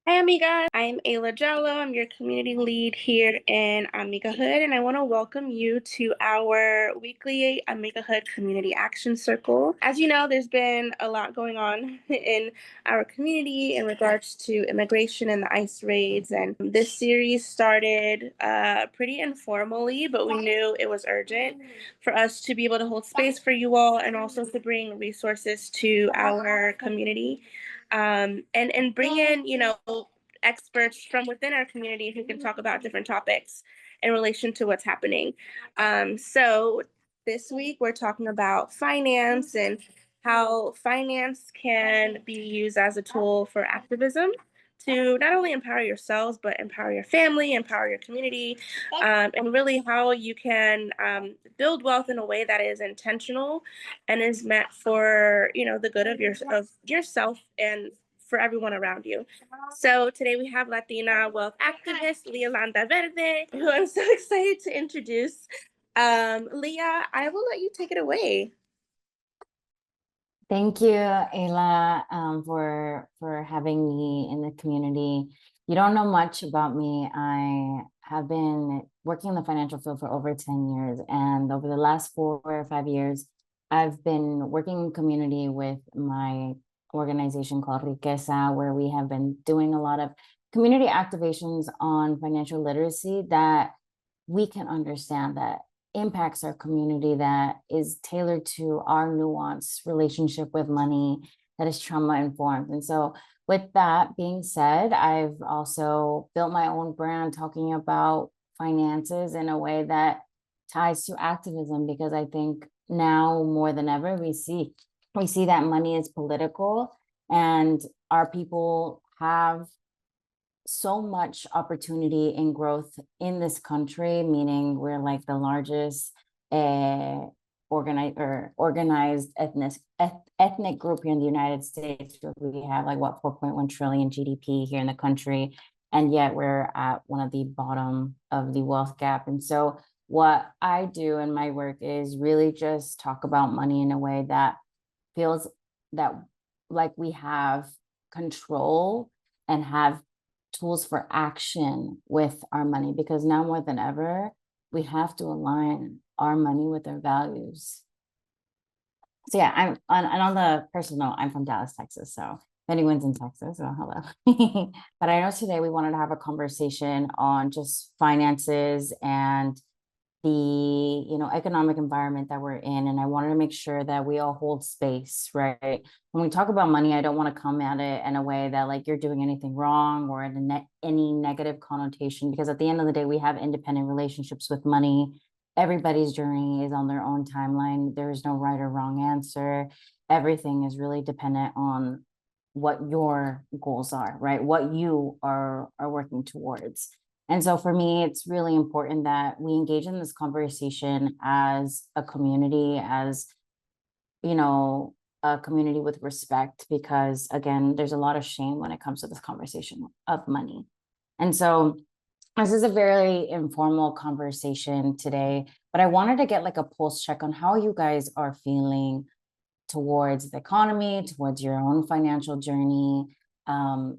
Hi, amiga. I'm Ayla Jallo. I'm your community lead here in Amiga Hood, and I want to welcome you to our weekly Amiga Hood Community Action Circle. As you know, there's been a lot going on in our community in regards to immigration and the ICE raids, and this series started pretty informally, but we knew it was urgent for us to be able to hold space for you all and also to bring resources to our community and bring in experts from within our community who can talk about different topics in relation to what's happening. So this week we're talking about finance and how finance can be used as a tool for activism to not only empower yourselves but empower your family, empower your community, and really how you can build wealth in a way that is intentional and is meant for the good of yourself and for everyone around you. So today we have Latina wealth activist Leolanda Verde, who I'm so excited to introduce. Leah, I will let you take it away. Thank you, Ayla, for having me in the community. You don't know much about me. I have been working in the financial field for over 10 years, and over the last 4 or 5 years, I've been working in community with my organization called Riqueza, where we have been doing a lot of community activations on financial literacy that we can understand that impacts our community, that is tailored to our nuanced relationship with money, that is trauma informed. And so, with that being said, I've also built my own brand talking about finances in a way that ties to activism, because I think now more than ever we see that money is political, and our people have so much opportunity and growth in this country, meaning we're like the largest organized ethnic group here in the United States. We have like what 4.1 trillion GDP here in the country, and yet we're at one of the bottom of the wealth gap. And so what I do in my work is really just talk about money in a way that feels that like we have control and have tools for action with our money, because now more than ever we have to align our money with our values. So yeah, on the personal note, I'm from Dallas, Texas. So if anyone's in Texas, well, hello. But I know today we wanted to have a conversation on just finances and the economic environment that we're in, and I wanted to make sure that we all hold space, right? When we talk about money, I don't want to come at it in a way that like you're doing anything wrong or in any negative connotation, because at the end of the day we have independent relationships with money. Everybody's journey is on their own timeline. There is no right or wrong answer. Everything is really dependent on what your goals are, right? What you are working towards. And so for me, it's really important that we engage in this conversation as a community, as, a community with respect, because again, there's a lot of shame when it comes to this conversation of money. And so this is a very informal conversation today, but I wanted to get like a pulse check on how you guys are feeling towards the economy, towards your own financial journey,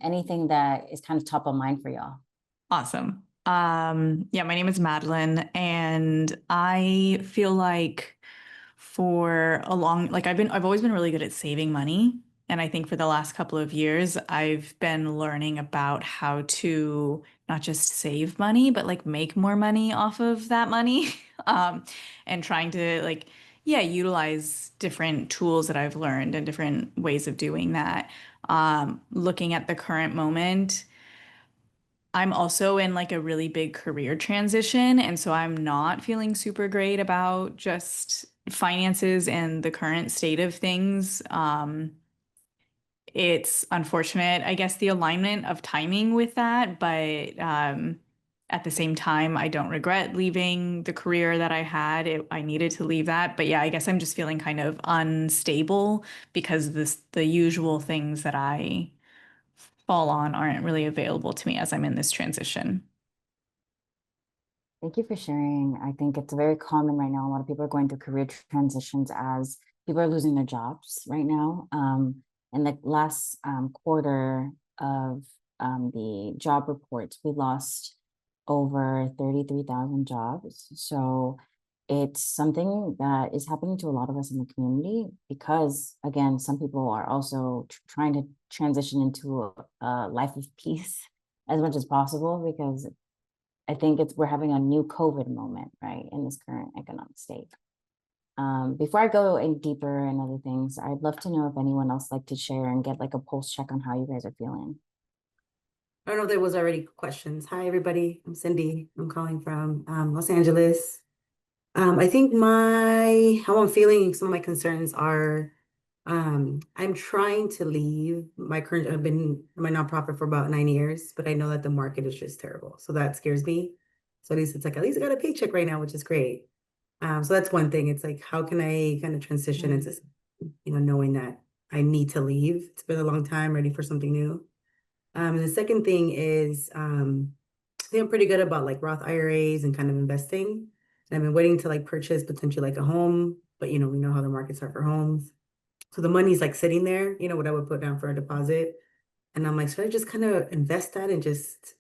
anything that is kind of top of mind for y'all. Awesome. Yeah, my name is Madeline, and I feel like I've always been really good at saving money. And I think for the last couple of years, I've been learning about how to not just save money, but like make more money off of that money. And trying to yeah, utilize different tools that I've learned and different ways of doing that. Looking at the current moment, I'm also in like a really big career transition, and so I'm not feeling super great about just finances and the current state of things. It's unfortunate, I guess, the alignment of timing with that, but at the same time, I don't regret leaving the career that I had. I needed to leave that, but yeah, I guess I'm just feeling kind of unstable because the usual things that I fall on aren't really available to me as I'm in this transition. Thank you for sharing. I think it's very common right now. A lot of people are going through career transitions as people are losing their jobs right now. In the last quarter of the job reports, we lost over 33,000 jobs. So it's something that is happening to a lot of us in the community because, again, some people are also trying to transition into a life of peace as much as possible, because I think we're having a new COVID moment, right, in this current economic state. Before I go in deeper and other things, I'd love to know if anyone else like to share and get like a pulse check on how you guys are feeling. I don't know if there was already questions. Hi, everybody. I'm Cindy. I'm calling from Los Angeles. I think how I'm feeling, some of my concerns are, I'm trying to leave I've been in my nonprofit for about 9 years, but I know that the market is just terrible. So that scares me. So at least it's like, at least I got a paycheck right now, which is great. So that's one thing. It's like, how can I kind of transition into, knowing that I need to leave? It's been a long time, ready for something new. And the second thing is, I think I'm pretty good about like Roth IRAs and kind of investing. And I've been waiting to like purchase potentially like a home, but we know how the markets are for homes. So the money's like sitting there, what I would put down for a deposit. And I'm like, should I just kind of invest that and just,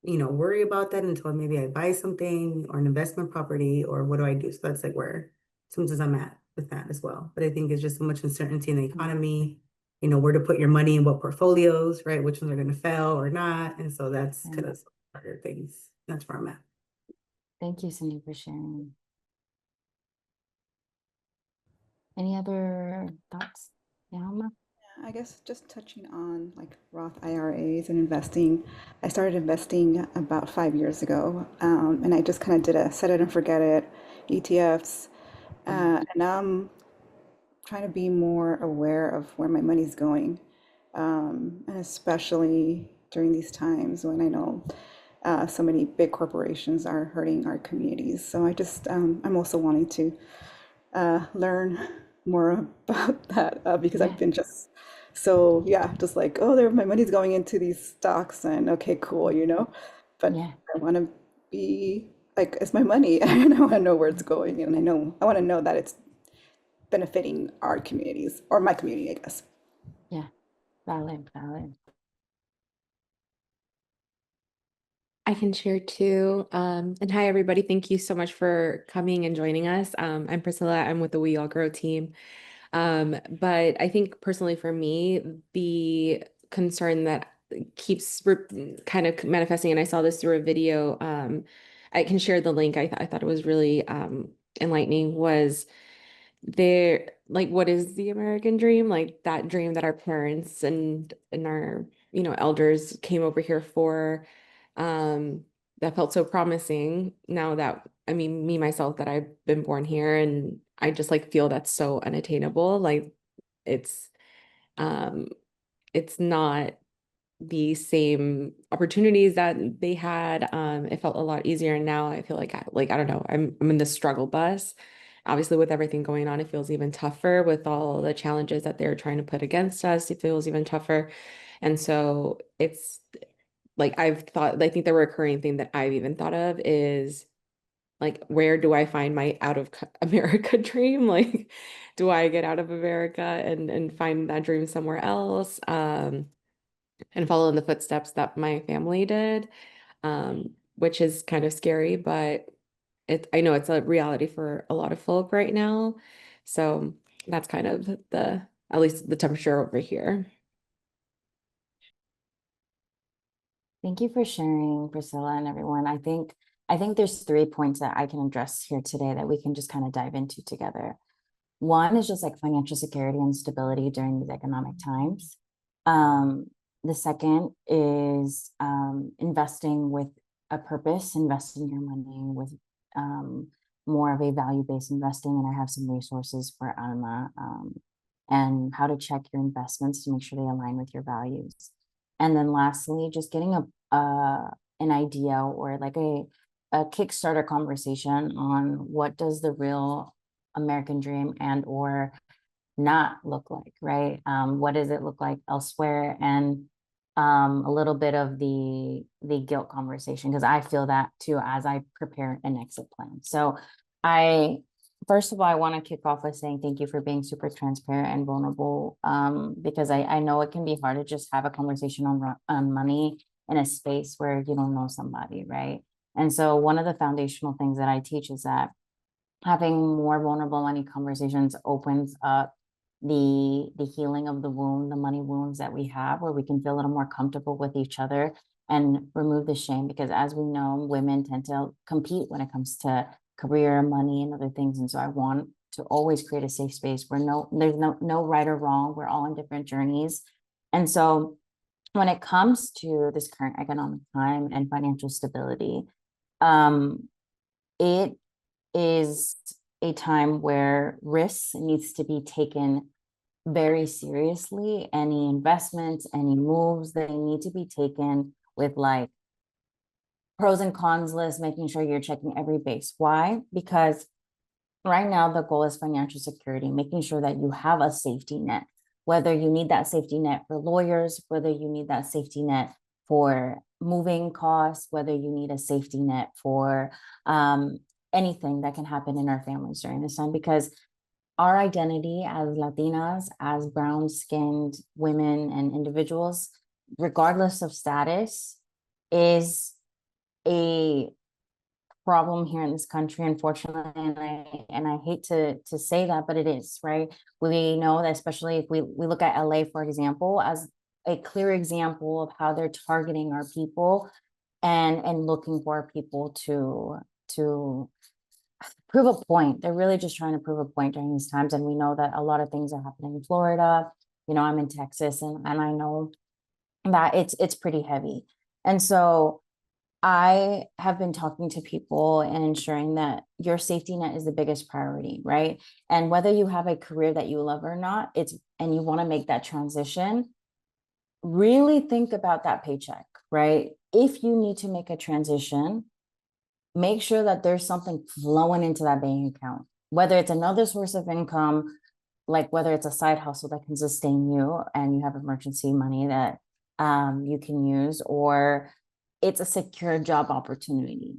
worry about that until maybe I buy something or an investment property, or what do I do? So that's like where sometimes I'm at with that as well. But I think it's just so much uncertainty in the economy, where to put your money in what portfolios, right? Which ones are going to fail or not. And so that's kind of harder things. That's where I'm at. Thank you, Cindy, for sharing. Any other thoughts? Yama? I guess just touching on like Roth IRAs and investing. I started investing about 5 years ago, and I just kind of did a set it and forget it, ETFs, and now I'm trying to be more aware of where my money's going, and especially during these times when I know so many big corporations are hurting our communities. So I'm also wanting to learn more about that because I've been just just like, oh, my money's going into these stocks, and okay, cool, but I want to be like, it's my money and I want to know where it's going, and I want to know that it's benefiting our communities or my community, I guess. Yeah, valid. I can share too. And hi, everybody. Thank you so much for coming and joining us. I'm Priscilla. I'm with the We All Grow team. But I think personally for me, the concern that keeps kind of manifesting, and I saw this through a video, I can share the link. I thought it was really enlightening, was there, like, what is the American dream? Like that dream that our parents and our, elders came over here for, that felt so promising. Now that, I mean, me, myself, that I've been born here, and I just like feel that's so unattainable. Like it's, it's not the same opportunities that they had. It felt a lot easier. And now I feel like I don't know, I'm in the struggle bus. Obviously, with everything going on, it feels even tougher with all the challenges that they're trying to put against us. It feels even tougher. And so it's like, I think the recurring thing that I've even thought of is like, where do I find my out of America dream? Like, do I get out of America and find that dream somewhere else? And follow in the footsteps that my family did, which is kind of scary, but I know it's a reality for a lot of folk right now. So that's kind of at least the temperature over here. Thank you for sharing, Priscilla, and everyone. I think there's 3 points that I can address here today that we can just kind of dive into together. One is just like financial security and stability during these economic times. The second is investing with a purpose, investing your money with more of a value-based investing. And I have some resources for Alma and how to check your investments to make sure they align with your values. And then lastly, just getting an idea or like a Kickstarter conversation on what does the real American dream and or not look like, right? What does it look like elsewhere? And a little bit of the guilt conversation, because I feel that too as I prepare an exit plan. So I First of all, I want to kick off with saying thank you for being super transparent and vulnerable, because I know it can be hard to just have a conversation on money in a space where you don't know somebody, right? And so one of the foundational things that I teach is that having more vulnerable money conversations opens up the healing of the wound, the money wounds that we have, where we can feel a little more comfortable with each other and remove the shame. Because as we know, women tend to compete when it comes to career, money, and other things. And so I want to always create a safe space where there's no right or wrong. We're all on different journeys. And so when it comes to this current economic time and financial stability, it is a time where risk needs to be taken very seriously. Any investments, any moves, they need to be taken with like pros and cons list, making sure you're checking every base. Why? Because right now the goal is financial security, making sure that you have a safety net, whether you need that safety net for lawyers, whether you need that safety net for moving costs, whether you need a safety net for anything that can happen in our families during this time. Because our identity as Latinas, as brown-skinned women and individuals, regardless of status, is a problem here in this country, unfortunately. And I hate to say that, but it is, right? We know that, especially if we look at LA, for example, as a clear example of how they're targeting our people and looking for people to prove a point. They're really just trying to prove a point during these times. And we know that a lot of things are happening in Florida. You know, I'm in Texas, and I know that it's pretty heavy. And so I have been talking to people and ensuring that your safety net is the biggest priority, right? And whether you have a career that you love or not, and you want to make that transition, really think about that paycheck, right? If you need to make a transition, make sure that there's something flowing into that bank account, whether it's another source of income, like whether it's a side hustle that can sustain you and you have emergency money that you can use, or it's a secure job opportunity.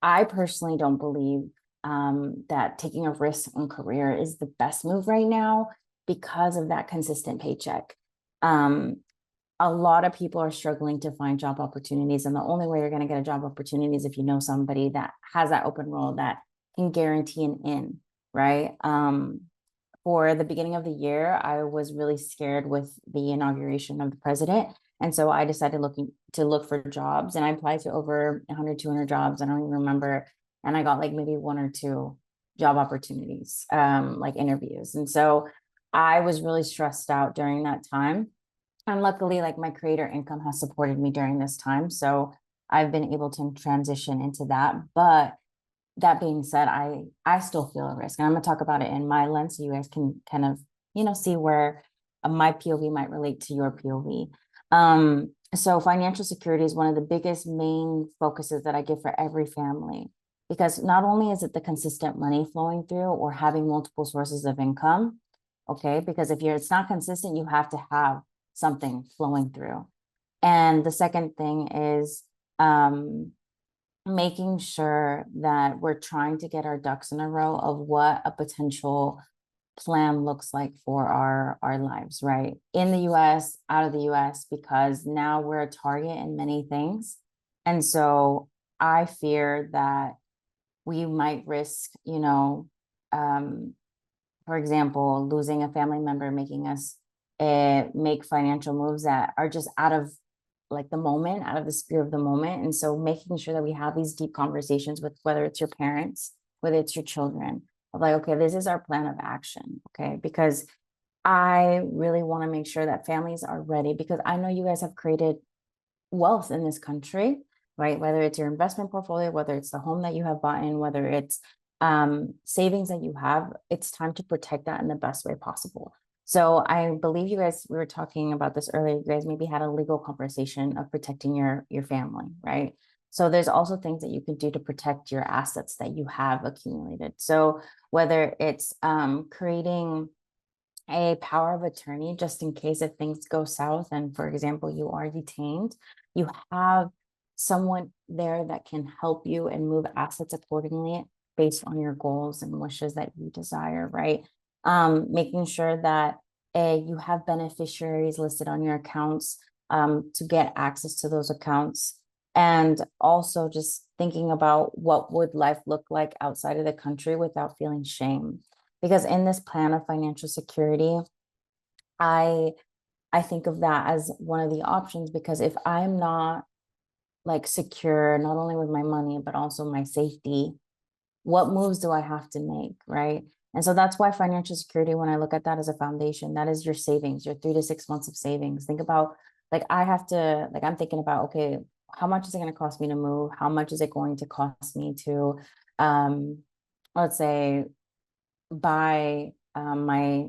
I personally don't believe that taking a risk on career is the best move right now because of that consistent paycheck. A lot of people are struggling to find job opportunities, and the only way you're going to get a job opportunity is if you know somebody that has that open role that can guarantee an in, right? For the beginning of the year, I was really scared with the inauguration of the president. And so I decided to look for jobs, and I applied to over 100, 200 jobs. I don't even remember. And I got like maybe 1 or 2 job opportunities, like interviews. And so I was really stressed out during that time. And luckily, like my creator income has supported me during this time. So I've been able to transition into that. But that being said, I still feel a risk. And I'm going to talk about it in my lens so you guys can kind of, see where my POV might relate to your POV. So financial security is one of the biggest main focuses that I give for every family, because not only is it the consistent money flowing through or having multiple sources of income, okay? Because if it's not consistent, you have to have something flowing through. And the second thing is making sure that we're trying to get our ducks in a row of what a potential plan looks like for our lives, right? In the US, out of the US, because now we're a target in many things. And so I fear that we might risk, for example, losing a family member, making us make financial moves that are just out of like the moment, out of the spirit of the moment. And so making sure that we have these deep conversations with whether it's your parents, whether it's your children, of like, okay, this is our plan of action, okay? Because I really want to make sure that families are ready, because I know you guys have created wealth in this country, right? Whether it's your investment portfolio, whether it's the home that you have bought in, whether it's savings that you have, it's time to protect that in the best way possible. So I believe you guys, we were talking about this earlier, you guys maybe had a legal conversation of protecting your family, right? So there's also things that you can do to protect your assets that you have accumulated. So whether it's creating a power of attorney, just in case if things go south and, for example, you are detained, you have someone there that can help you and move assets accordingly based on your goals and wishes that you desire, right? Making sure that you have beneficiaries listed on your accounts to get access to those accounts. And also just thinking about what would life look like outside of the country without feeling shame. Because in this plan of financial security, I think of that as one of the options, because if I'm not like secure, not only with my money, but also my safety, what moves do I have to make, right? And so that's why financial security, when I look at that as a foundation, that is your savings, your 3 to 6 months of savings. Think about, like, I'm thinking about, okay, how much is it going to cost me to move? How much is it going to cost me to, let's say, buy my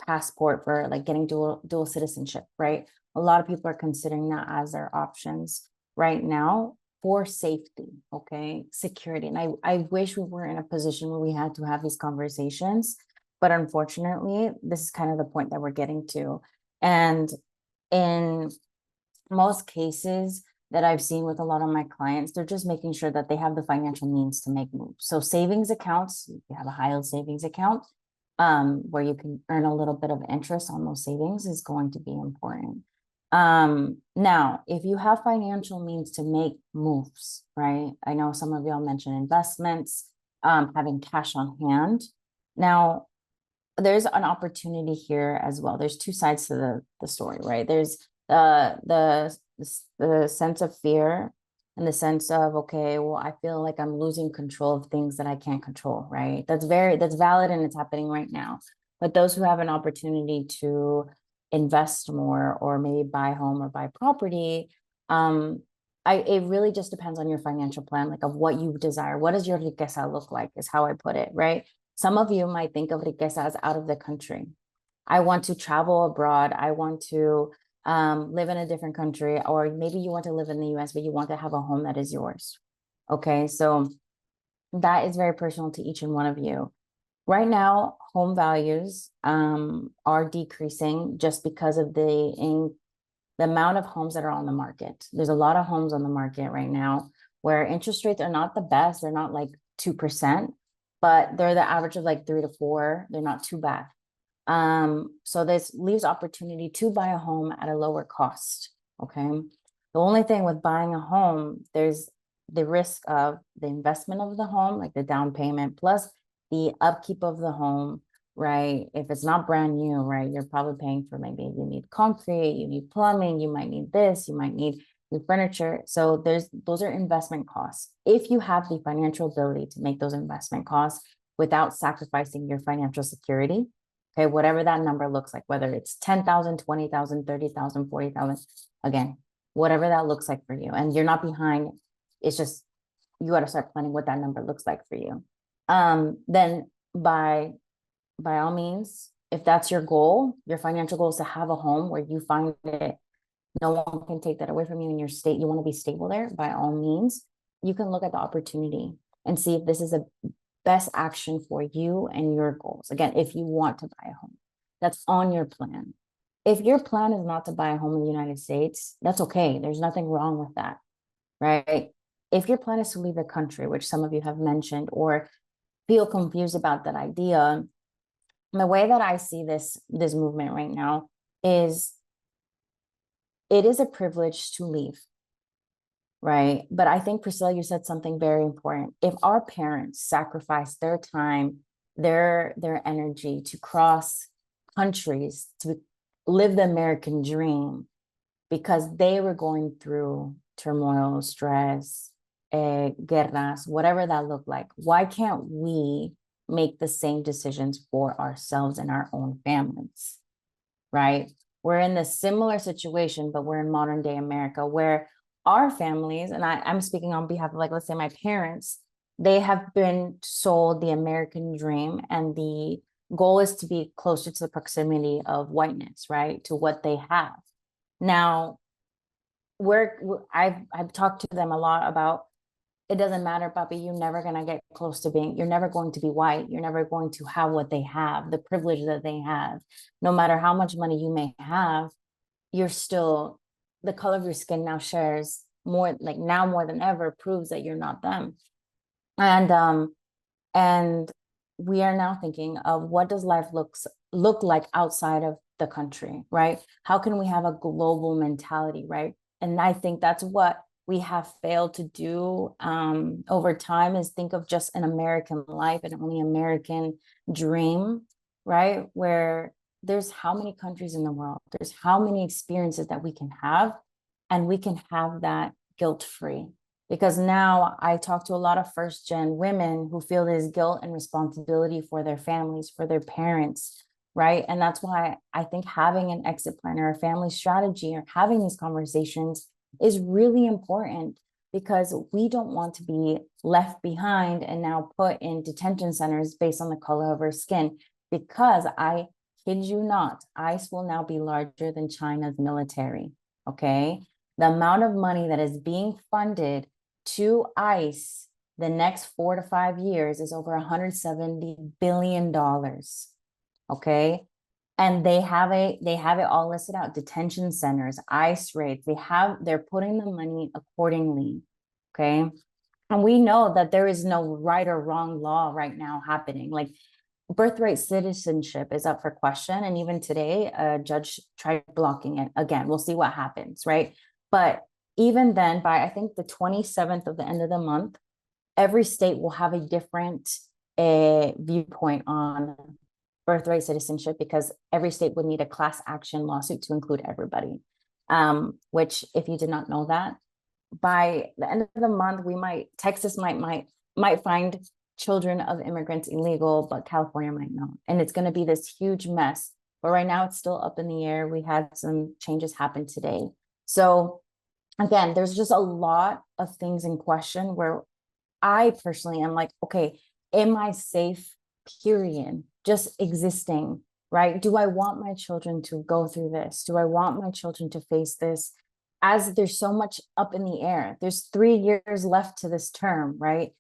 passport for like getting dual citizenship, right? A lot of people are considering that as their options right now for safety, okay, security. And I wish we were in a position where we had to have these conversations, but unfortunately, this is kind of the point that we're getting to. And in most cases that I've seen with a lot of my clients, they're just making sure that they have the financial means to make moves. So savings accounts, you have a high yield savings account, where you can earn a little bit of interest on those savings is going to be important. Now, if you have financial means to make moves, right? I know some of y'all mentioned investments, having cash on hand. Now, there's an opportunity here as well. There's two sides to the story, right? There's the sense of fear in the sense of, okay, well, I feel like I'm losing control of things that I can't control, right? That's valid and it's happening right now. But those who have an opportunity to invest more or maybe buy home or buy property, it really just depends on your financial plan, like of what you desire. What does your riqueza look like is how I put it, right? Some of you might think of riqueza as out of the country. I want to travel abroad. I want to live in a different country, or maybe you want to live in the US, but you want to have a home that is yours. Okay, so that is very personal to each and one of you. Right now, home values are decreasing just because of the amount of homes that are on the market. There's a lot of homes on the market right now where interest rates are not the best. They're not like 2%, but they're the average of like 3 to 4. They're not too bad. So this leaves opportunity to buy a home at a lower cost. Okay. The only thing with buying a home, there's the risk of the investment of the home, like the down payment, plus the upkeep of the home, right? If it's not brand new, right, you're probably paying for, maybe you need concrete, you need plumbing, you might need this, you might need new furniture. So those are investment costs. If you have the financial ability to make those investment costs without sacrificing your financial security, okay, whatever that number looks like, whether it's 10,000, 20,000, 30,000, 40,000, again, whatever that looks like for you, and you're not behind, it's just, you got to start planning what that number looks like for you. Then by all means, if that's your goal, your financial goal is to have a home where you find it, no one can take that away from you in your state, you want to be stable there, by all means, you can look at the opportunity and see if this is a best action for you and your goals. Again, if you want to buy a home, that's on your plan. If your plan is not to buy a home in the United States, that's okay. There's nothing wrong with that, right? If your plan is to leave the country, which some of you have mentioned, or feel confused about that idea, the way that I see this movement right now is, it is a privilege to leave, right? But I think, Priscilla, you said something very important. If our parents sacrificed their time, their energy to cross countries, to live the American dream, because they were going through turmoil, stress, guerras, whatever that looked like, why can't we make the same decisions for ourselves and our own families, right? We're in this similar situation, but we're in modern day America, where our families, and I'm speaking on behalf of, like, let's say my parents, they have been sold the American dream, and the goal is to be closer to the proximity of whiteness, right? To what they have. Now, I've talked to them a lot about, it doesn't matter, Papi, you're never going to get close to you're never going to be white. You're never going to have what they have, the privilege that they have. No matter how much money you may have, you're still, the color of your skin now shares more, like now more than ever, proves that you're not them. And And we are now thinking of what does life look like outside of the country, right? How can we have a global mentality, right? And I think that's what we have failed to do over time, is think of just an American life and only American dream, right? Where there's how many countries in the world, there's how many experiences that we can have, and we can have that guilt-free. Because now I talk to a lot of first gen women who feel this guilt and responsibility for their families, for their parents, right? And that's why I think having an exit plan or a family strategy or having these conversations is really important, because we don't want to be left behind and now put in detention centers based on the color of our skin. Because I kid you not, ICE will now be larger than China's military, okay? The amount of money that is being funded to ICE the next 4 to 5 years is over $170 billion, okay? And they have it all listed out: detention centers, ICE raids. They're putting the money accordingly, okay? And we know that there is no right or wrong law right now happening. Like, birthright citizenship is up for question, and even today a judge tried blocking it again. We'll see what happens, right? But even then, by I think the 27th of the end of the month, every state will have a different viewpoint on birthright citizenship, because every state would need a class action lawsuit to include everybody. Which, if you did not know that, by the end of the month, Texas might find children of immigrants illegal, but California might not. And it's going to be this huge mess. But right now it's still up in the air. We had some changes happen today. So again, there's just a lot of things in question where I personally am like, okay, am I safe, period? Just existing, right? Do I want my children to go through this? Do I want my children to face this? As there's so much up in the air. There's 3 years left to this term, right?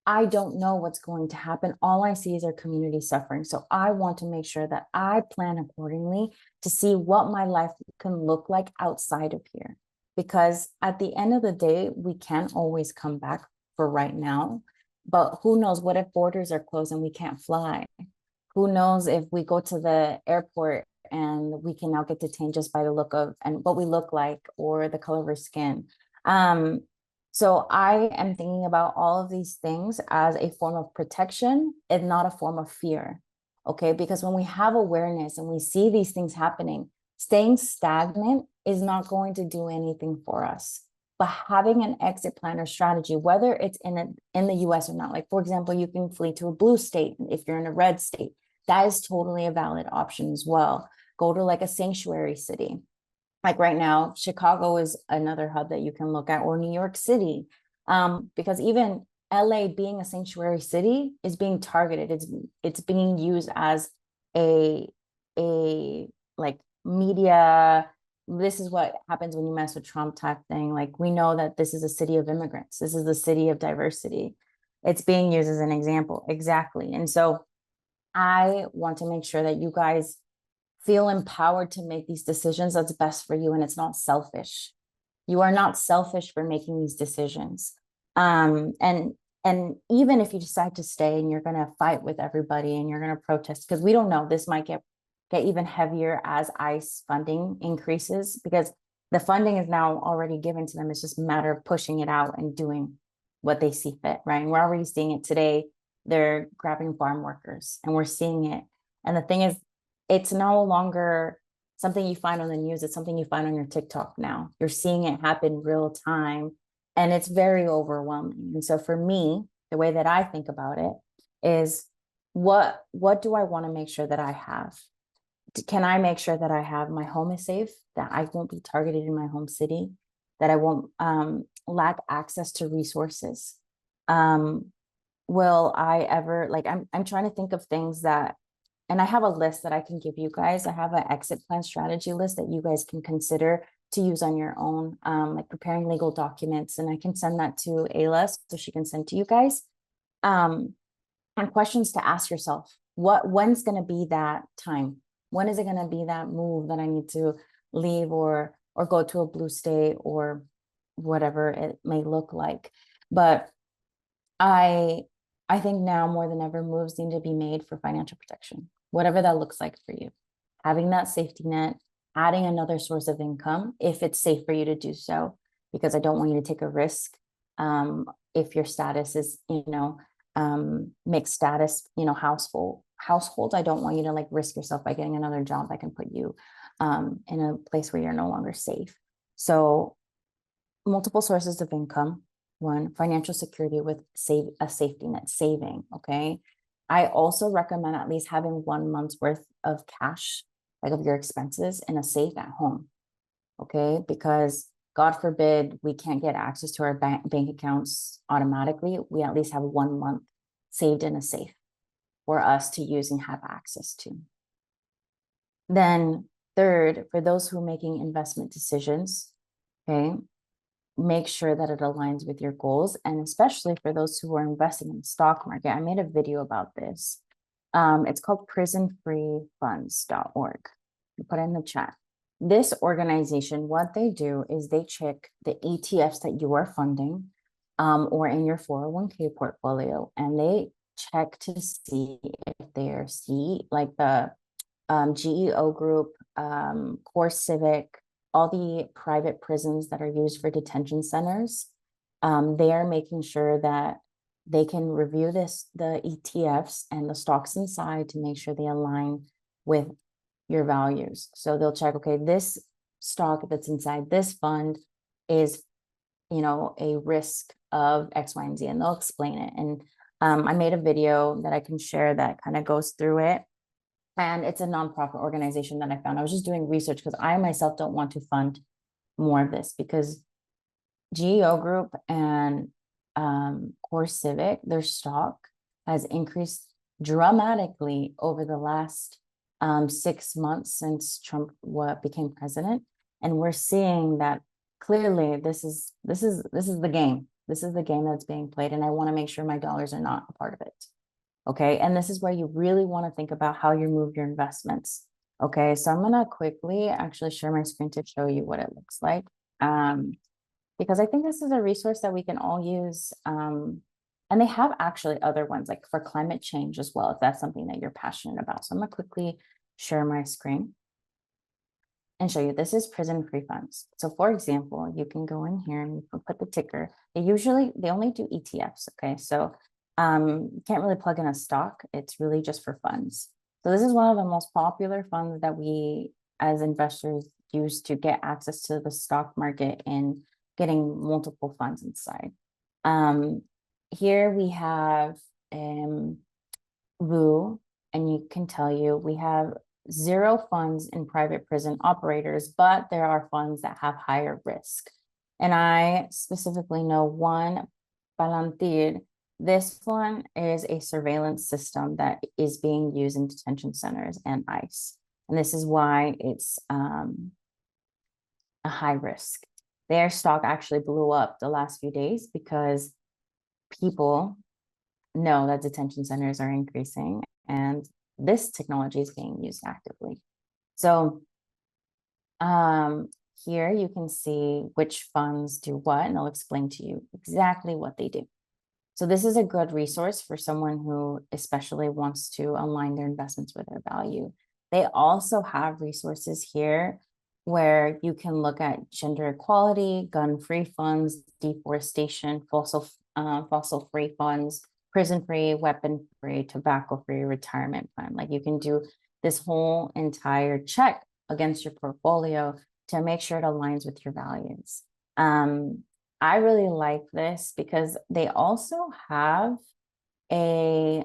I don't know what's going to happen. All I see is our community suffering. So I want to make sure that I plan accordingly to see what my life can look like outside of here. Because at the end of the day, we can't always come back for right now. But who knows, what if borders are closed and we can't fly? Who knows if we go to the airport and we can now get detained just by the look of and what we look like or the color of our skin. So I am thinking about all of these things as a form of protection and not a form of fear. Okay, because when we have awareness and we see these things happening, staying stagnant is not going to do anything for us. But having an exit plan or strategy, whether it's in the US or not, like for example, you can flee to a blue state if you're in a red state. That is totally a valid option as well. Go to like a sanctuary city. Like right now, Chicago is another hub that you can look at, or New York City. Because even LA being a sanctuary city is being targeted. It's being used as a like media, this is what happens when you mess with Trump type thing. Like, we know that this is a city of immigrants. This is the city of diversity. It's being used as an example. Exactly. And so I want to make sure that you guys feel empowered to make these decisions that's best for you, and it's not selfish. You are not selfish for making these decisions. And even if you decide to stay and you're going to fight with everybody and you're going to protest, because we don't know, this might get even heavier as ICE funding increases, because the funding is now already given to them. It's just a matter of pushing it out and doing what they see fit, right? And we're already seeing it today. They're grabbing farm workers, and we're seeing it. And the thing is, it's no longer something you find on the news. It's something you find on your TikTok now. You're seeing it happen real time, and it's very overwhelming. And so for me, the way that I think about it is, what do I want to make sure that I have? Can I make sure that I have my home is safe, that I won't be targeted in my home city, that I won't lack access to resources? Will I ever, like, I'm trying to think of things that, and I have a list that I can give you guys. I have an exit plan strategy list that you guys can consider to use on your own, like preparing legal documents. And I can send that to Ayla so she can send to you guys. And questions to ask yourself. When's going to be that time? When is it going to be that move that I need to leave or go to a blue state or whatever it may look like? But I I think now more than ever, moves need to be made for financial protection, whatever that looks like for you. Having that safety net, adding another source of income, if it's safe for you to do so, because I don't want you to take a risk. If your status is, mixed status, household, I don't want you to like risk yourself by getting another job that can put you in a place where you're no longer safe. So multiple sources of income. One, financial security with a safety net, saving. Okay. I also recommend at least having 1 month's worth of cash, like of your expenses, in a safe at home. Okay. Because God forbid we can't get access to our bank accounts automatically. We at least have 1 month saved in a safe for us to use and have access to. Then third, for those who are making investment decisions, okay, make sure that it aligns with your goals. And especially for those who are investing in the stock market, I made a video about this. It's called prisonfreefunds.org. You put it in the chat. This organization, what they do is they check the ETFs that you are funding or in your 401k portfolio, and they check to see if they're like the GEO Group, Core Civic, all the private prisons that are used for detention centers. They are making sure that they can review the ETFs and the stocks inside to make sure they align with your values. So they'll check, okay, this stock that's inside this fund is, a risk of X, Y, and Z, and they'll explain it. And I made a video that I can share that kind of goes through it. And it's a nonprofit organization that I found. I was just doing research because I myself don't want to fund more of this, because GEO Group and Core Civic, their stock has increased dramatically over the last 6 months since Trump became president. And we're seeing that clearly this is the game. This is the game that's being played. And I want to make sure my dollars are not a part of it. Okay. And this is where you really want to think about how you move your investments. Okay. So I'm going to quickly actually share my screen to show you what it looks like. Because I think this is a resource that we can all use. And they have actually other ones like for climate change as well, if that's something that you're passionate about. So I'm going to quickly share my screen and show you. This is Prison Free Funds. So for example, you can go in here and you can put the ticker. They only do ETFs. Okay. So you can't really plug in a stock. It's really just for funds. So this is one of the most popular funds that we as investors use to get access to the stock market and getting multiple funds inside. Here we have VU, and you can tell you we have 0 funds in private prison operators, but there are funds that have higher risk. And I specifically know one, Palantir. This one is a surveillance system that is being used in detention centers and ICE. And this is why it's a high risk. Their stock actually blew up the last few days because people know that detention centers are increasing and this technology is being used actively. So here you can see which funds do what, and I'll explain to you exactly what they do. So this is a good resource for someone who especially wants to align their investments with their value. They also have resources here where you can look at gender equality, gun-free funds, deforestation, fossil-free funds, prison-free, weapon-free, tobacco-free retirement plan. Like you can do this whole entire check against your portfolio to make sure it aligns with your values. I really like this because they also have a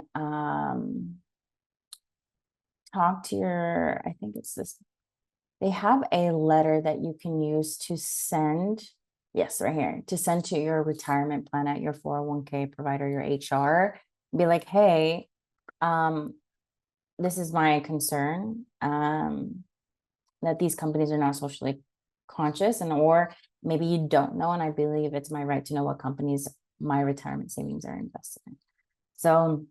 talk to your, I think it's this, they have a letter that you can use to send, yes, right here, to send to your retirement plan at your 401k provider, your HR, be like, hey, this is my concern, that these companies are not socially conscious, and or maybe you don't know, and I believe it's my right to know what companies my retirement savings are invested in. So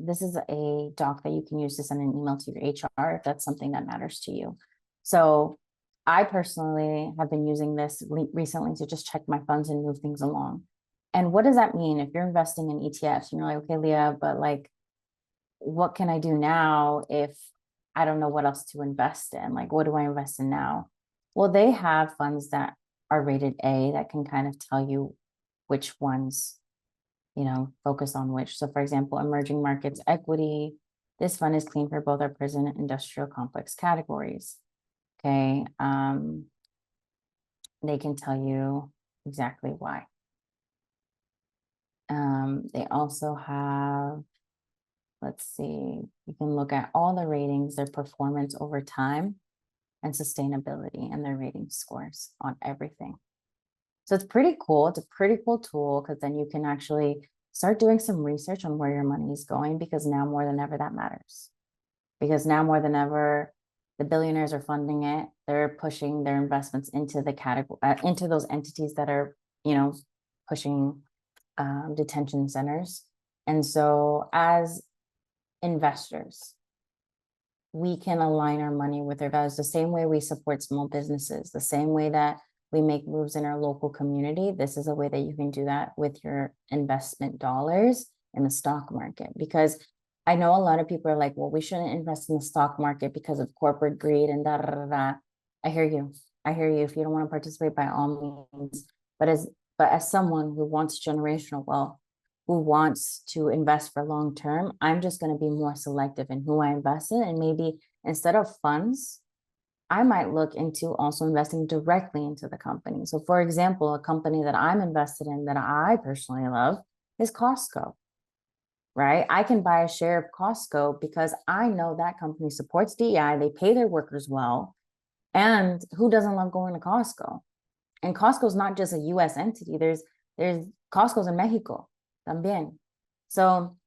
this is a doc that you can use to send an email to your HR if that's something that matters to you. So I personally have been using this recently to just check my funds and move things along. And what does that mean if you're investing in ETFs? And you're like, okay, Leah, but like, what can I do now if I don't know what else to invest in? Like, what do I invest in now? Well, they have funds that are rated A that can kind of tell you which ones, focus on which. So for example, emerging markets equity, this fund is clean for both our prison and industrial complex categories. Okay. They can tell you exactly why. They also have, let's see, you can look at all the ratings, their performance over time, and sustainability, and their rating scores on everything. So it's pretty cool. It's a pretty cool tool, because then you can actually start doing some research on where your money is going, because now more than ever that matters. Because now more than ever, the billionaires are funding it. They're pushing their investments into the category, into those entities that are, pushing detention centers. And so as investors, we can align our money with their values the same way we support small businesses, the same way that we make moves in our local community. This is a way that you can do that with your investment dollars in the stock market. Because I know a lot of people are like, well, we shouldn't invest in the stock market because of corporate greed and da da da da. I hear you. I hear you. If you don't want to participate, by all means. But as someone who wants generational wealth, who wants to invest for long term, I'm just going to be more selective in who I invest in. And maybe instead of funds, I might look into also investing directly into the company. So for example, a company that I'm invested in that I personally love is Costco, right? I can buy a share of Costco because I know that company supports DEI, they pay their workers well, and who doesn't love going to Costco? And Costco is not just a US entity. There's Costco's in Mexico también. So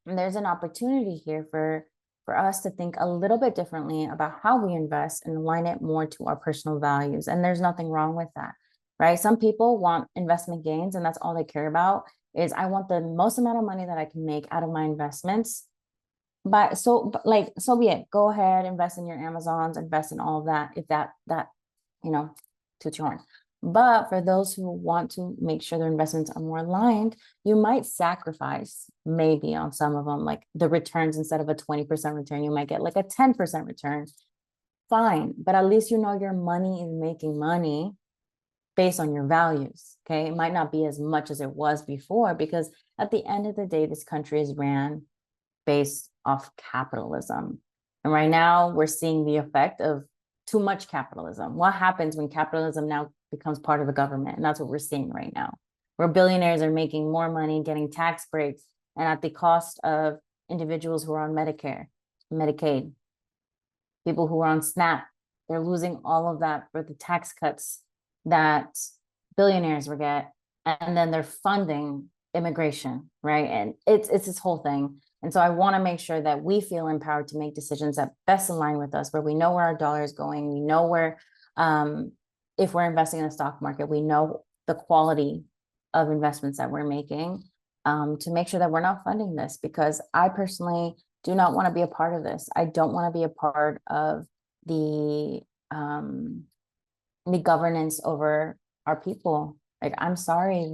there's an opportunity here for us to think a little bit differently about how we invest and align it more to our personal values. And there's nothing wrong with that, right? Some people want investment gains, and that's all they care about is, I want the most amount of money that I can make out of my investments. But so be it. Go ahead, invest in your Amazons, invest in all of that, if that toots your horn. But for those who want to make sure their investments are more aligned, you might sacrifice maybe on some of them, like the returns. Instead of a 20% return, you might get like a 10% return. Fine, but at least your money is making money based on your values. Okay, it might not be as much as it was before, because at the end of the day, this country is ran based off capitalism. And right now we're seeing the effect of too much capitalism. What happens when capitalism now becomes part of the government? And that's what we're seeing right now, where billionaires are making more money, getting tax breaks, and at the cost of individuals who are on Medicare, Medicaid, people who are on SNAP. They're losing all of that for the tax cuts that billionaires will get, and then they're funding immigration, right? And it's this whole thing. And so I want to make sure that we feel empowered to make decisions that best align with us, where we know where our dollar is going. We know where, if we're investing in the stock market, we know the quality of investments that we're making, to make sure that we're not funding this, because I personally do not want to be a part of this. I don't want to be a part of the governance over our people. Like, I'm sorry,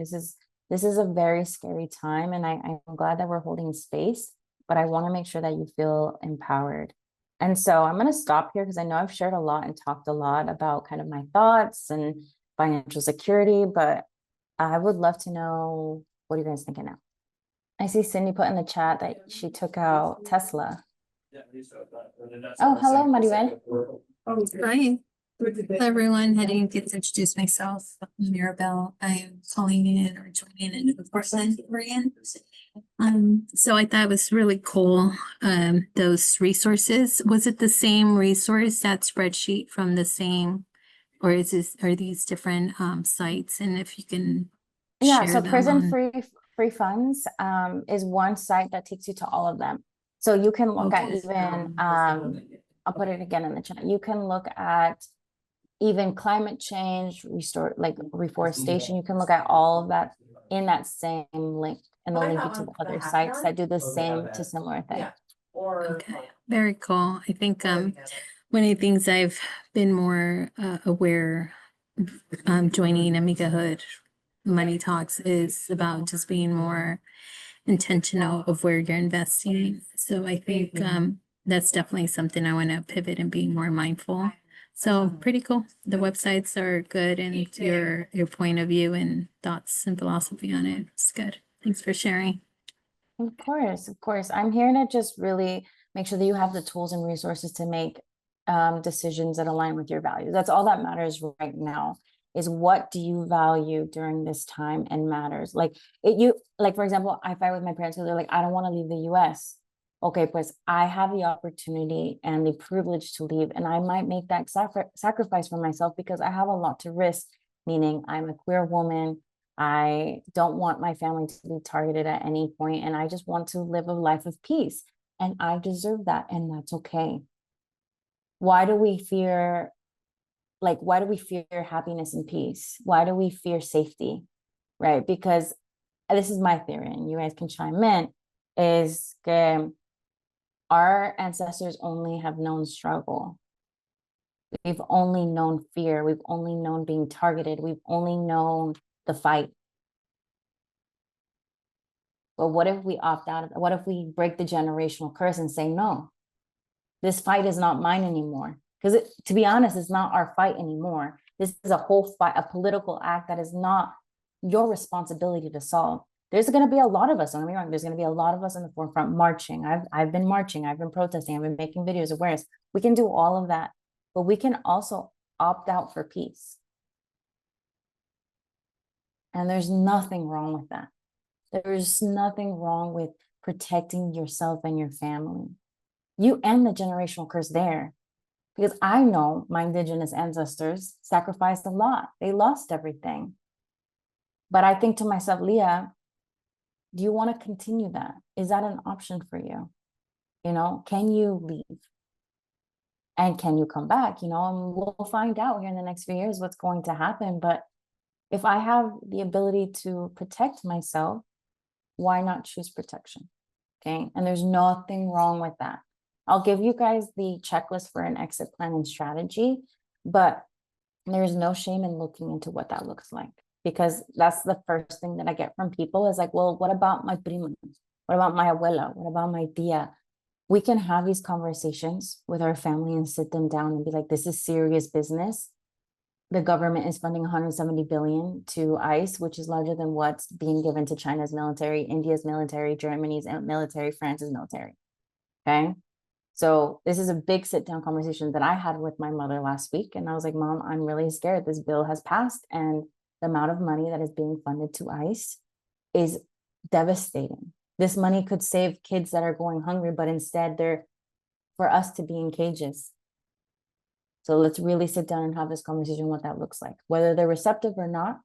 this is a very scary time, and I'm glad that we're holding space, but I want to make sure that you feel empowered. And so I'm going to stop here, because I know I've shared a lot and talked a lot about kind of my thoughts and financial security, but I would love to know, what are you guys thinking now? I see Cindy put in the chat that she took out Tesla. Oh, hello, Maribel. Hi. Hello, everyone. I didn't get to introduce myself. I'm Maribel. I'm calling in or joining in in Portland, Oregon. So I thought it was really cool. Those resources. Was it the same resource, that spreadsheet from the same, or are these different sites? And if you can Yeah, share so them Prison Free Funds is one site that takes you to all of them. So you can look at even I'll put it again in the chat. You can look at even climate change, reforestation. You can look at all of that in that same link, and they'll link you to the other sites that do the same to similar thing. Okay, very cool. I think one of the things I've been more aware joining Amiga Hood Money Talks is about just being more intentional of where you're investing. So I think that's definitely something I want to pivot and be more mindful. So pretty cool. The websites are good, and your point of view and thoughts and philosophy on it is good. Thanks for sharing. Of course, of course. I'm here to just really make sure that you have the tools and resources to make decisions that align with your values. That's all that matters right now, is what do you value during this time and matters. Like for example, I fight with my parents because they're like, I don't want to leave the US. Okay, pues I have the opportunity and the privilege to leave, and I might make that sacrifice for myself because I have a lot to risk, meaning I'm a queer woman. I don't want my family to be targeted at any point, and I just want to live a life of peace, and I deserve that, and that's okay. Why do we fear happiness and peace? Why do we fear safety? Right? Because this is my theory, and you guys can chime in, is que our ancestors only have known struggle. We've only known fear. We've only known being targeted. We've only known the fight. But what if we opt out of it? What if we break the generational curse and say, no, this fight is not mine anymore? Because to be honest, it's not our fight anymore. This is a whole fight, a political act that is not your responsibility to solve. There's going to be a lot of us, don't get me wrong, there's going to be a lot of us in the forefront marching. I've been marching, I've been protesting, I've been making videos of awareness. We can do all of that, but we can also opt out for peace. And there's nothing wrong with that. There's nothing wrong with protecting yourself and your family. You end the generational curse there. Because I know my indigenous ancestors sacrificed a lot. They lost everything. But I think to myself, Leah, do you want to continue that? Is that an option for you? You know, can you leave? And can you come back? You know, and we'll find out here in the next few years what's going to happen. But if I have the ability to protect myself, why not choose protection? Okay. And there's nothing wrong with that. I'll give you guys the checklist for an exit plan and strategy, but there's no shame in looking into what that looks like, because that's the first thing that I get from people is like, well, what about my prima? What about my abuela? What about my tia? We can have these conversations with our family and sit them down and be like, this is serious business. The government is funding 170 billion to ICE, which is larger than what's being given to China's military, India's military, Germany's military, France's military. Okay. So this is a big sit down conversation that I had with my mother last week. And I was like, Mom, I'm really scared. This bill has passed and the amount of money that is being funded to ICE is devastating. This money could save kids that are going hungry, but instead they're for us to be in cages. So let's really sit down and have this conversation, what that looks like, whether they're receptive or not.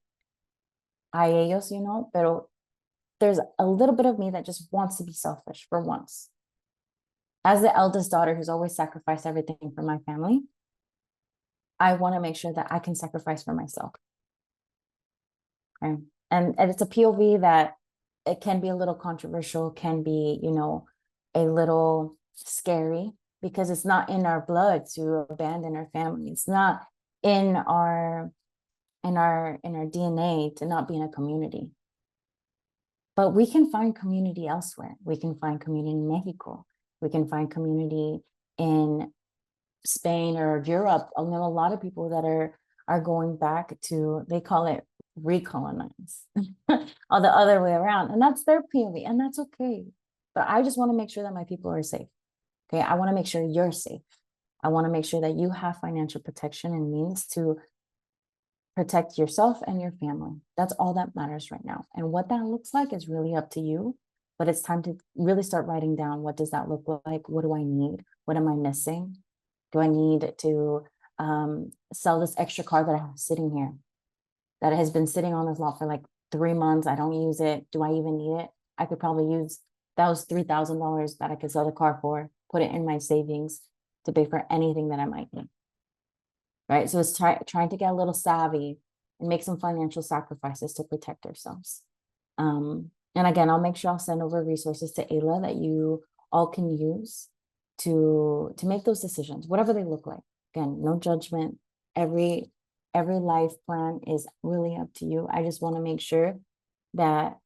A ellos, you know, pero there's a little bit of me that just wants to be selfish for once. As the eldest daughter who's always sacrificed everything for my family, I want to make sure that I can sacrifice for myself. Okay. And it's a POV that it can be a little controversial, can be, you know, a little scary, because it's not in our blood to abandon our family. It's not in our DNA to not be in a community. But we can find community elsewhere. We can find community in Mexico. We can find community in Spain or Europe. I know a lot of people that are going back to, they call it recolonize, or the other way around. And that's their POV, and that's okay. But I just want to make sure that my people are safe. Okay, I want to make sure you're safe. I want to make sure that you have financial protection and means to protect yourself and your family. That's all that matters right now. And what that looks like is really up to you. But it's time to really start writing down, what does that look like? What do I need? What am I missing? Do I need to sell this extra car that I have sitting here that has been sitting on this lot for like 3 months? I don't use it. Do I even need it? I could probably use those $3,000 that I could sell the car for, put it in my savings to pay for anything that I might need. Right? So it's trying to get a little savvy and make some financial sacrifices to protect ourselves. And again, I'll make sure I'll send over resources to Ayla that you all can use to make those decisions, whatever they look like. Again, no judgment. Every every life plan is really up to you. I just want to make sure that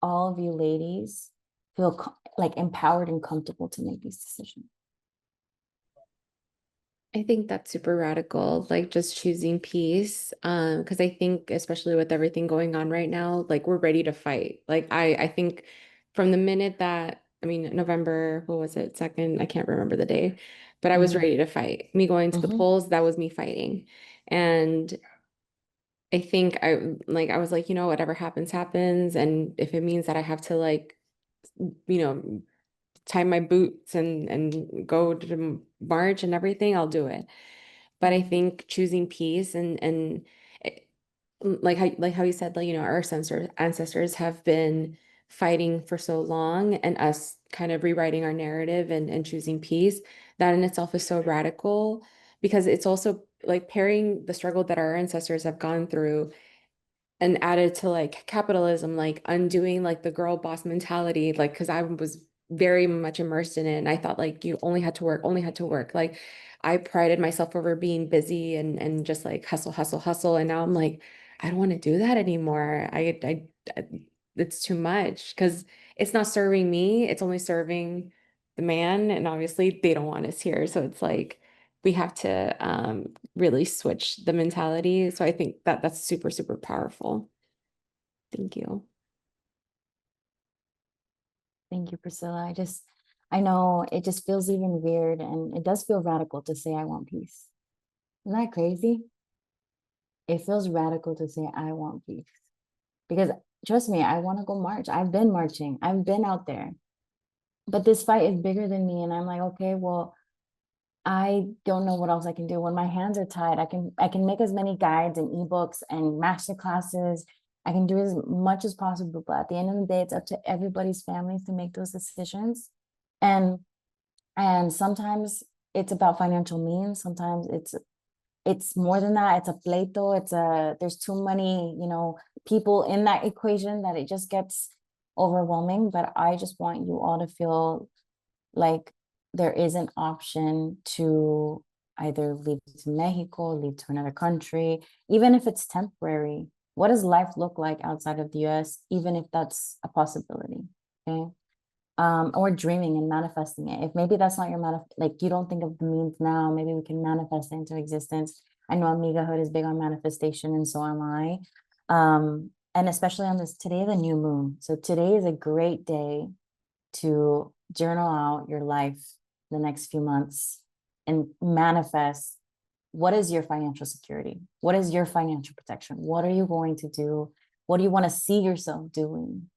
all of you ladies feel like empowered and comfortable to make these decisions. I think that's super radical, like just choosing peace. Because I think especially with everything going on right now, like we're ready to fight. Like I think from the minute that, I mean, November, what was it, 2nd? I can't remember the day, but I was ready to fight. Me going to the polls, that was me fighting. And I think I was like, whatever happens, happens. And if it means that I have to like, tie my boots and go to march and everything, I'll do it. But I think choosing peace and like how you said, like, our ancestors have been fighting for so long, and us kind of rewriting our narrative and choosing peace, that in itself is so radical, because it's also like pairing the struggle that our ancestors have gone through and added to like capitalism, like undoing like the girl boss mentality, like because I was very much immersed in it, and I thought like you only had to work. Like I prided myself over being busy and just like hustle, and now I'm like, I don't want to do that anymore. It's too much, because it's not serving me, it's only serving the man, and obviously they don't want us here. So it's like we have to really switch the mentality. So I think that that's super, super powerful. Thank you. Thank you, Priscilla. I know it just feels even weird, and it does feel radical to say I want peace. Isn't that crazy? It feels radical to say I want peace, because trust me, I want to go march. I've been marching. I've been out there. But this fight is bigger than me, and I'm like, okay, well, I don't know what else I can do. When my hands are tied, I can make as many guides and ebooks and master classes. I can do as much as possible, but at the end of the day, it's up to everybody's families to make those decisions. And sometimes it's about financial means. Sometimes it's more than that. It's a pleito. There's too many, people in that equation that it just gets overwhelming. But I just want you all to feel like there is an option to either leave to Mexico, leave to another country, even if it's temporary. What does life look like outside of the US, even if that's a possibility? Okay. Or dreaming and manifesting it. If maybe that's not your like you don't think of the means now, maybe we can manifest it into existence. I know Amigahood is big on manifestation, and so am I. And especially on today, the new moon. So today is a great day to journal out your life the next few months and manifest. What is your financial security? What is your financial protection? What are you going to do? What do you want to see yourself doing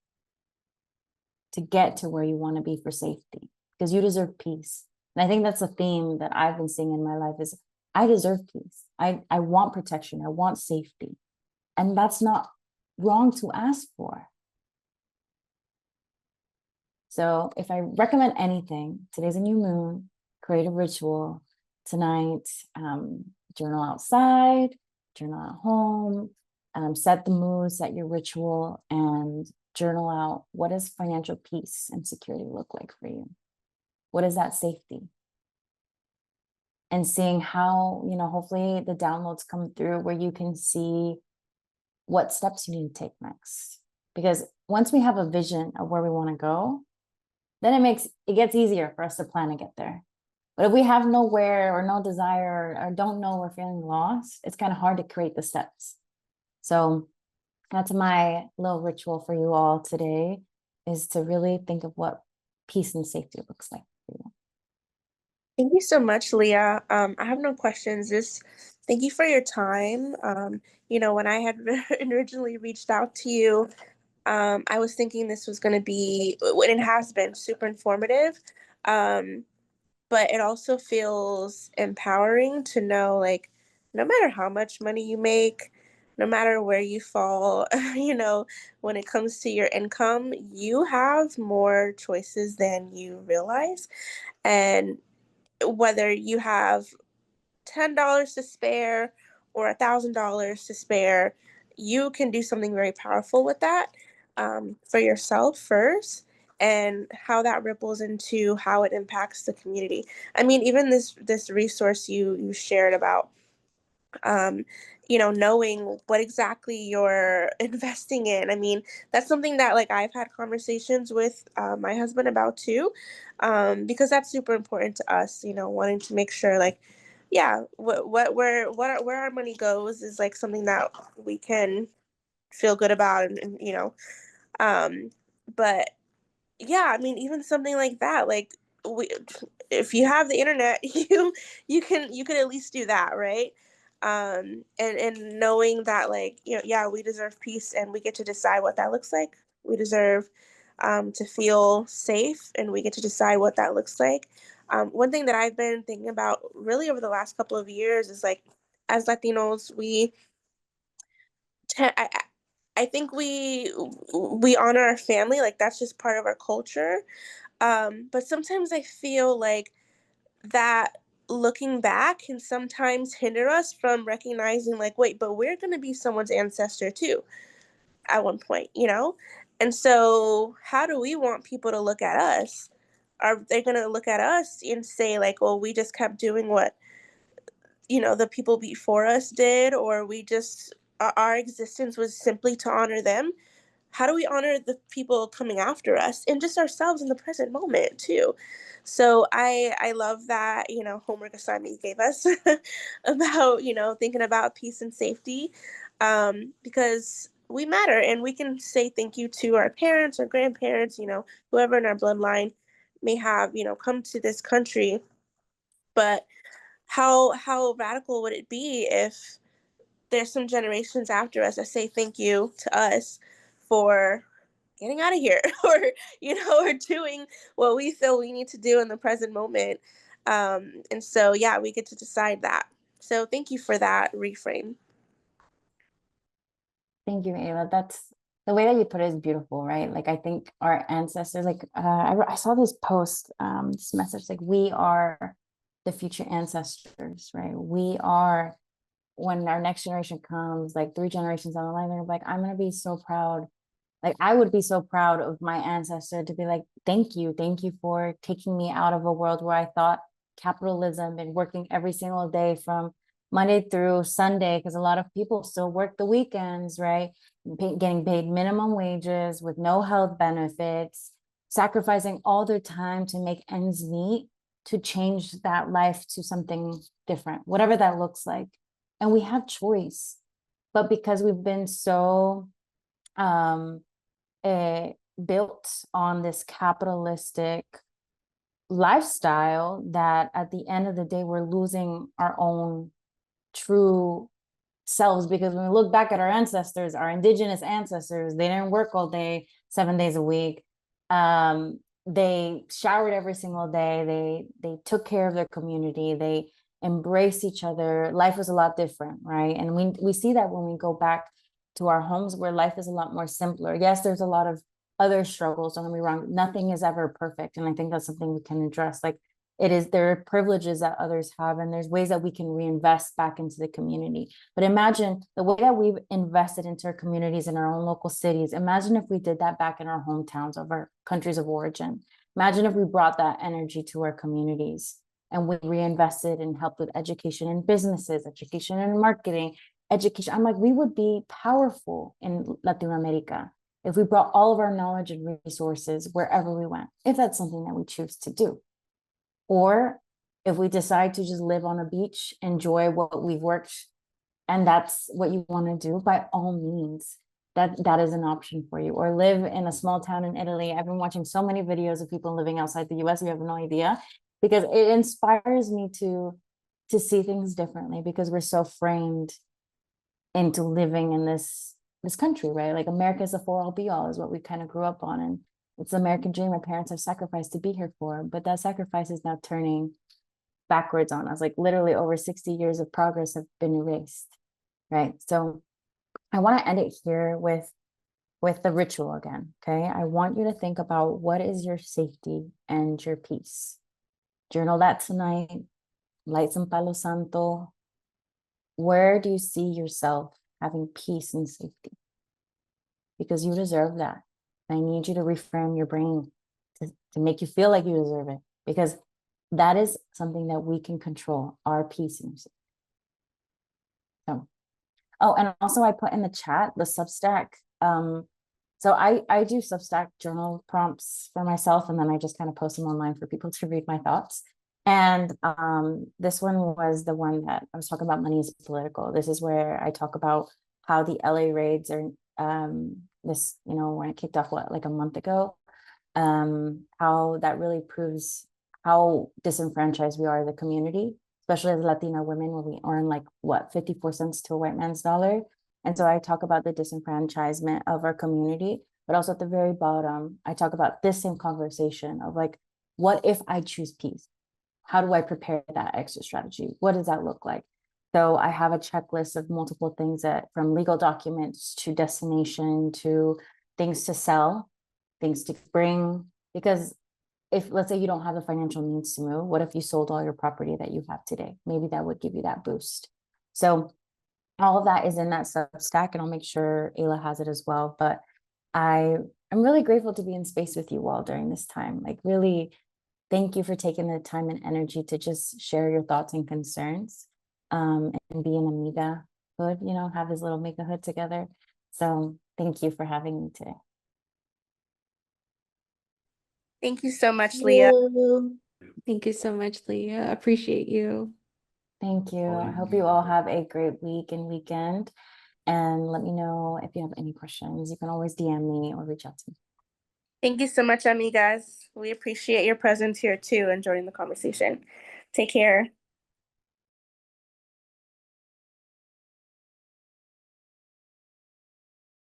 to get to where you want to be for safety? Because you deserve peace. And I think that's a theme that I've been seeing in my life is I deserve peace. I want protection. I want safety. And that's not wrong to ask for. So if I recommend anything, today's a new moon, create a ritual. Tonight, journal outside, journal at home, set the mood, set your ritual, and journal out what does financial peace and security look like for you? What is that safety? And seeing how, hopefully the downloads come through where you can see what steps you need to take next. Because once we have a vision of where we want to go, then it gets easier for us to plan to get there. But if we have nowhere or no desire or don't know, we're feeling lost, it's kind of hard to create the steps. So that's my little ritual for you all today, is to really think of what peace and safety looks like for you. Thank you so much, Leah. I have no questions. Just thank you for your time. When I had originally reached out to you, I was thinking this was going to be, and it has been super informative. But it also feels empowering to know, like, no matter how much money you make, no matter where you fall, when it comes to your income, you have more choices than you realize. And whether you have $10 to spare or $1,000 to spare, you can do something very powerful with that, for yourself first, and how that ripples into how it impacts the community. I mean, even this resource you shared about, knowing what exactly you're investing in. I mean, that's something that like I've had conversations with my husband about too, because that's super important to us. Wanting to make sure like, yeah, where our money goes is like something that we can feel good about, and um, but yeah, I mean, even something like that, like we, if you have the internet, you can at least do that, right? And knowing that, like, yeah, we deserve peace, and we get to decide what that looks like. We deserve to feel safe, and we get to decide what that looks like. One thing that I've been thinking about really over the last couple of years is like, as Latinos, te- I, I I think we honor our family, like that's just part of our culture. But sometimes I feel like that looking back can sometimes hinder us from recognizing, like, wait, but we're going to be someone's ancestor too at one point. And so, how do we want people to look at us? Are they going to look at us and say, like, well, we just kept doing what, the people before us did, or we just, our existence was simply to honor them? How do we honor the people coming after us and just ourselves in the present moment too? So I love that homework assignment you gave us about thinking about peace and safety, because we matter, and we can say thank you to our parents or grandparents, whoever in our bloodline may have come to this country. But how radical would it be if there's some generations after us that say thank you to us for getting out of here, or doing what we feel we need to do in the present moment. And so, yeah, we get to decide that. So thank you for that reframe. Thank you, Ava. That's the way that you put it is beautiful, right? Like I think our ancestors, like I saw this post, this message, like we are the future ancestors, right? We are, when our next generation comes, like 3 generations down the line, they're like, I'm gonna be so proud. Like I would be so proud of my ancestor to be like, thank you for taking me out of a world where I thought capitalism and working every single day from Monday through Sunday, because a lot of people still work the weekends, right? Getting paid minimum wages with no health benefits, sacrificing all their time to make ends meet, to change that life to something different, whatever that looks like. And we have choice. But because we've been so built on this capitalistic lifestyle, that at the end of the day, we're losing our own true selves. Because when we look back at our ancestors, our indigenous ancestors, they didn't work all day, 7 days a week. They showered every single day. They took care of their community. They embraced each other. Life was a lot different, right? And we see that when we go back to our homes, where life is a lot more simpler. Yes, there's a lot of other struggles, don't get me wrong. Nothing is ever perfect. And I think that's something we can address. Like there are privileges that others have, and there's ways that we can reinvest back into the community. But imagine the way that we've invested into our communities in our own local cities. Imagine if we did that back in our hometowns of our countries of origin. Imagine if we brought that energy to our communities and we reinvested and helped with education and businesses, education and marketing, education. I'm like, we would be powerful in Latin America if we brought all of our knowledge and resources wherever we went, if that's something that we choose to do. Or if we decide to just live on a beach, enjoy what we've worked, and that's what you want to do, by all means, that is an option for you. Or live in a small town in Italy. I've been watching so many videos of people living outside the US. You have no idea, because it inspires me to see things differently, because we're so framed into living in this country, right? Like America is the for all be all is what we kind of grew up on, and it's the American dream my parents have sacrificed to be here for. But that sacrifice is now turning backwards on us. Like literally over 60 years of progress have been erased, right? So I want to end it here with the ritual again. Okay, I want you to think about, what is your safety and your peace? Journal that tonight. Light some Palo Santo. Where do you see yourself having peace and safety? Because you deserve that. I need you to reframe your brain to make you feel like you deserve it, because that is something that we can control, our peace and safety. So Oh, and also I put in the chat the Substack. So I do Substack journal prompts for myself, and then I just kind of post them online for people to read my thoughts. And this one was the one that I was talking about money is political. This is where I talk about how the LA raids are this, you know, when it kicked off like a month ago, how that really proves how disenfranchised we are as a community, especially as Latina women, where we earn like what 54 cents to a white man's dollar. And so I talk about the disenfranchisement of our community, but also at the very bottom, I talk about this same conversation of like, what if I choose peace? How do I prepare that exit strategy? What does that look like? So I have a checklist of multiple things, that from legal documents to destination to things to sell, things to bring, because if, let's say, you don't have the financial means to move, what if you sold all your property that you have today? Maybe that would give you that boost. So all of that is in that Substack, and I'll make sure Ayla has it as well. But I'm really grateful to be in space with you all during this time. Like, really, thank you for taking the time and energy to just share your thoughts and concerns, and be an amiga hood, you know, have this little amiga hood together. So thank you for having me today. Thank you so much, Leah. Thank you so much, Leah. Appreciate you. Thank you. I hope you all have a great week and weekend. And let me know if you have any questions. You can always DM me or reach out to me. Thank you so much, amigas. We appreciate your presence here too and joining the conversation. Take care.